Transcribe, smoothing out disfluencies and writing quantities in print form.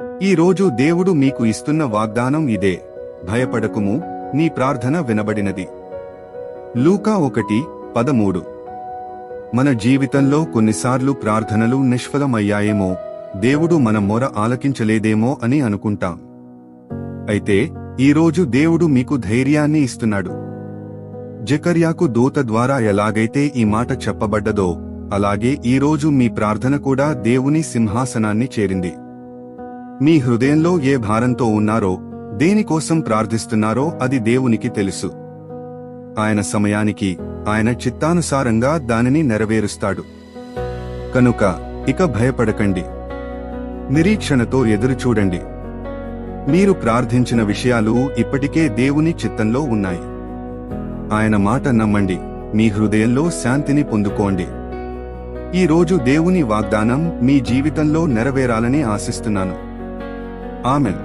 ఈ రోజు దేవుడు మీకు ఇస్తున్న వాగ్దానం ఇదే: భయపడకుము, నీ ప్రార్థన వినబడినది. లూకా 1:13. మన జీవితంలో కొన్నిసార్లు ప్రార్థనలు నిష్ఫలమయ్యాయేమో, దేవుడు మన మొర ఆలకించలేదేమో అని అనుకుంటాం. అయితే ఈరోజు దేవుడు మీకు ధైర్యాన్ని ఇస్తున్నాడు. జకర్యాకు దూత ద్వారా ఎలాగైతే ఈ మాట చెప్పబడ్డదో, అలాగే ఈరోజు మీ ప్రార్థన కూడా దేవుని సింహాసనాన్ని చేరింది. మీ హృదయంలో ఏ భారంతో ఉన్నారో, దేనికోసం ప్రార్థిస్తున్నారో అది దేవునికి తెలుసు. ఆయన సమయానికి, ఆయన చిత్తానుసారంగా దానిని నెరవేరుస్తాడు. కనుక ఇక భయపడకండి, నిరీక్షణతో ఎదురుచూడండి. మీరు ప్రార్థించిన విషయాలు ఇప్పటికే దేవుని చిత్తంలో ఉన్నాయి. ఆయన మాట నమ్మండి, మీ హృదయంలో శాంతిని పొందుకోండి. ఈ రోజు దేవుని వాగ్దానం మీ జీవితంలో నెరవేరాలని ఆశిస్తున్నాను. ఆమెన్.